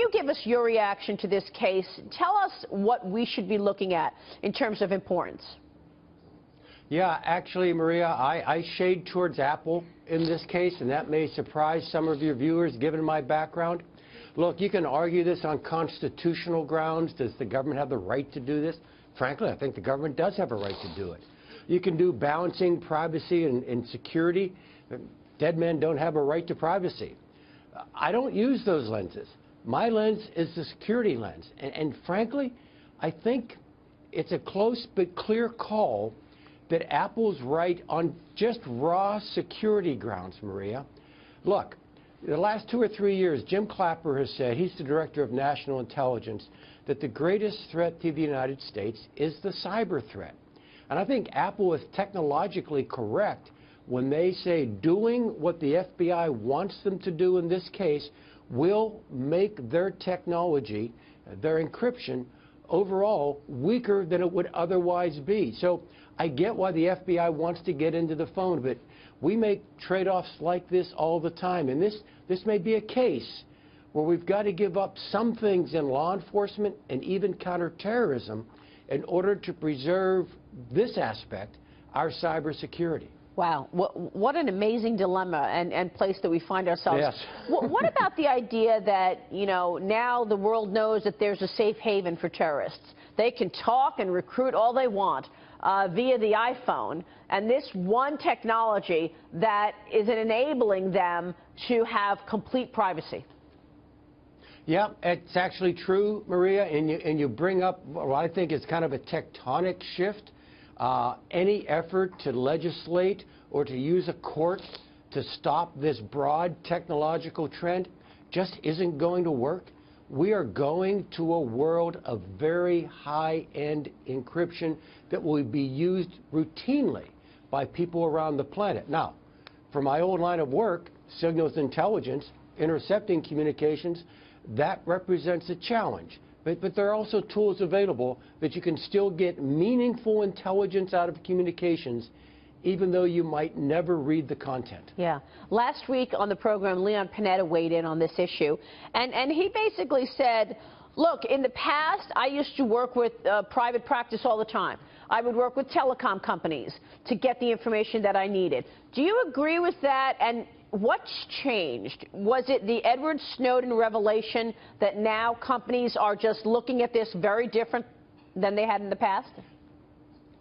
you give us your reaction to this case? Tell us what we should be looking at in terms of importance. Yeah, actually, Maria, I shade towards Apple in this case, and that may surprise some of your viewers given my background. Look, you can argue this on constitutional grounds. Does the government have the right to do this? Frankly, I think the government does have a right to do it. You can do balancing privacy and security. Dead men don't have a right to privacy. I don't use those lenses. My lens is the security lens. And frankly, I think it's a close but clear call that Apple's right on just raw security grounds, Maria. Look, the last 2 or 3 years, Jim Clapper has said, he's the Director of National Intelligence, that the greatest threat to the United States is the cyber threat. And I think Apple is technologically correct when they say doing what the FBI wants them to do in this case will make their technology, their encryption, overall weaker than it would otherwise be. So I get why the FBI wants to get into the phone, but we make trade-offs like this all the time. And this may be a case where we've got to give up some things in law enforcement and even counterterrorism in order to preserve this aspect, our cybersecurity. Wow, what an amazing dilemma and place that we find ourselves. Yes. What about the idea that, you know, now the world knows that there's a safe haven for terrorists? They can talk and recruit all they want via the iPhone, and this one technology that is enabling them to have complete privacy. Yeah, it's actually true, Maria, and you bring up what I think is kind of a tectonic shift. Any effort to legislate or to use a court to stop this broad technological trend just isn't going to work. We are going to a world of very high-end encryption that will be used routinely by people around the planet. Now, for my old line of work, signals intelligence, intercepting communications, that represents a challenge. But there are also tools available that you can still get meaningful intelligence out of communications, even though you might never read the content. Yeah. Last week on the program, Leon Panetta weighed in on this issue, and he basically said, look, in the past, I used to work with private practice all the time. I would work with telecom companies to get the information that I needed. Do you agree with that? And what's changed? Was it the Edward Snowden revelation that now companies are just looking at this very different than they had in the past?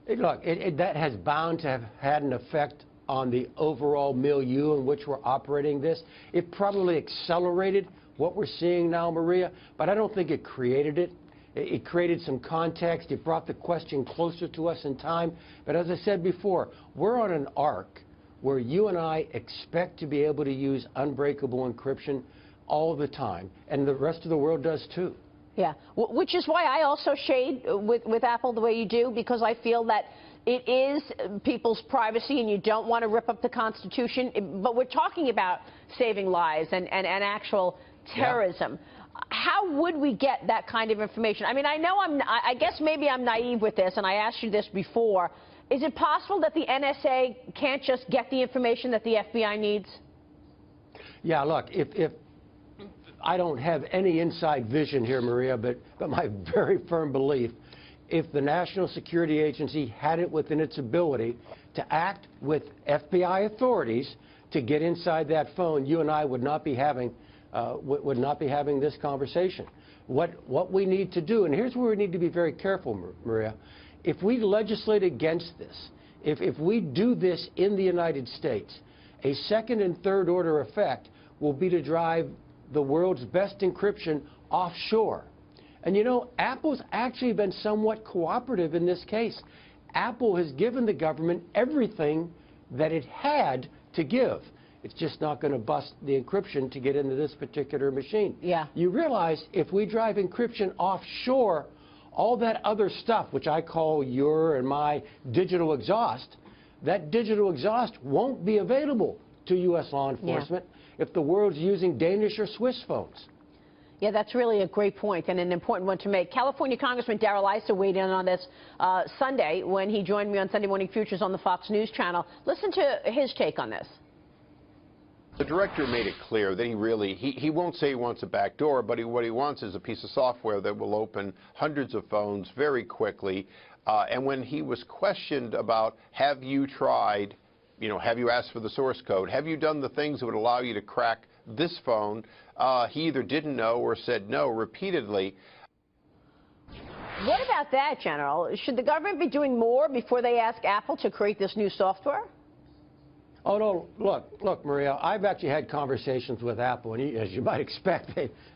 Look, that has bound to have had an effect on the overall milieu in which we're operating this. It probably accelerated what we're seeing now, Maria, but I don't think it created it. It created some context. It brought the question closer to us in time. But as I said before, we're on an arc where you and I expect to be able to use unbreakable encryption all the time, and the rest of the world does too. Yeah, which is why I also shade with Apple the way you do, because I feel that it is people's privacy and you don't want to rip up the Constitution. But we're talking about saving lives and actual terrorism. Yeah. How would we get that kind of information? I mean, I guess maybe I'm naive with this, and I asked you this before. Is it possible that the NSA can't just get the information that the FBI needs? Yeah, look, if I don't have any inside vision here, Maria, but my very firm belief, if the National Security Agency had it within its ability to act with FBI authorities to get inside that phone, you and I would not be having this conversation. What we need to do, and here's where we need to be very careful, Maria. If we legislate against this, if we do this in the United States, a second and third order effect will be to drive the world's best encryption offshore. And you know, Apple's actually been somewhat cooperative in this case. Apple has given the government everything that it had to give. It's just not going to bust the encryption to get into this particular machine. Yeah. You realize if we drive encryption offshore, all that other stuff, which I call your and my digital exhaust, that digital exhaust won't be available to U.S. law enforcement if the world's using Danish or Swiss phones. Yeah, that's really a great point and an important one to make. California Congressman Darrell Issa weighed in on this Sunday when he joined me on Sunday Morning Futures on the Fox News channel. Listen to his take on this. The director made it clear that he won't say he wants a back door, but what he wants is a piece of software that will open hundreds of phones very quickly. And when he was questioned about, have you tried, have you asked for the source code, have you done the things that would allow you to crack this phone, he either didn't know or said no repeatedly. What about that, General? Should the government be doing more before they ask Apple to create this new software? Oh, no, look, Maria, I've actually had conversations with Apple, and as you might expect,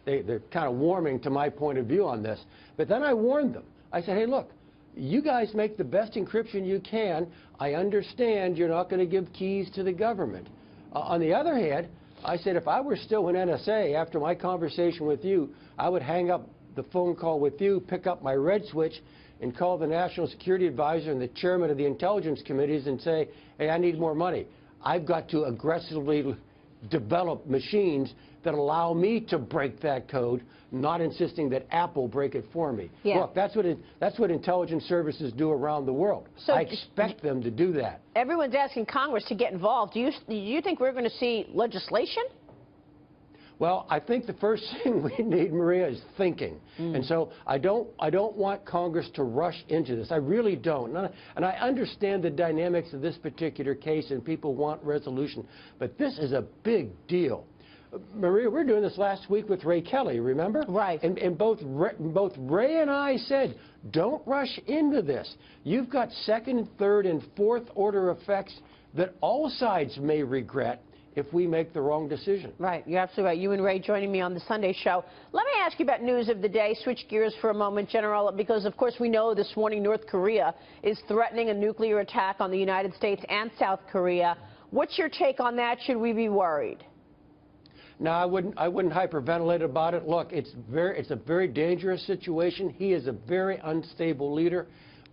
they're kind of warming to my point of view on this. But then I warned them. I said, hey, look, you guys make the best encryption you can. I understand you're not going to give keys to the government. On the other hand, I said, if I were still in NSA after my conversation with you, I would hang up the phone call with you, pick up my red switch, and call the National Security Advisor and the chairman of the intelligence committees and say, hey, I need more money. I've got to aggressively develop machines that allow me to break that code, not insisting that Apple break it for me. Yeah. Look, that's what intelligence services do around the world. So I expect them to do that. Everyone's asking Congress to get involved. Do you think we're going to see legislation? Well, I think the first thing we need, Maria, is thinking. And so I don't want Congress to rush into this. I really don't. And I understand the dynamics of this particular case, and people want resolution. But this is a big deal. Maria, we were doing this last week with Ray Kelly, remember? Right. And both Ray and I said, don't rush into this. You've got second, third, and fourth order effects that all sides may regret if we make the wrong decision. Right, you're absolutely right. You and Ray joining me on the Sunday show. Let me ask you about news of the day. Switch gears for a moment, General, because of course we know this morning North Korea is threatening a nuclear attack on the United States and South Korea. What's your take on that? Should we be worried? No, I wouldn't hyperventilate about it. Look, it's a very dangerous situation. He is a very unstable leader.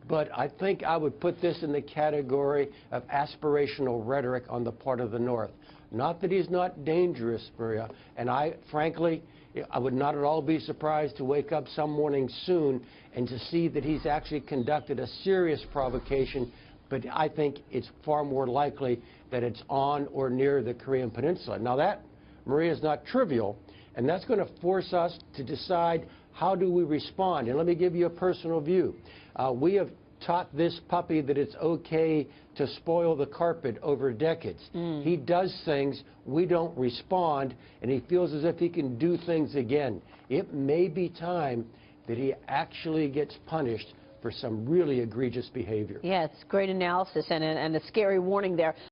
But I think I would put this in the category of aspirational rhetoric on the part of the North. Not that he's not dangerous, Maria, and frankly, I would not at all be surprised to wake up some morning soon and to see that he's actually conducted a serious provocation, but I think it's far more likely that it's on or near the Korean Peninsula. Now that, Maria, is not trivial, and that's going to force us to decide how do we respond. And let me give you a personal view. We have taught this puppy that it's okay to spoil the carpet over decades. He does things, we don't respond, and he feels as if he can do things again. It may be time that he actually gets punished for some really egregious behavior. Yeah, it's great analysis and a scary warning there.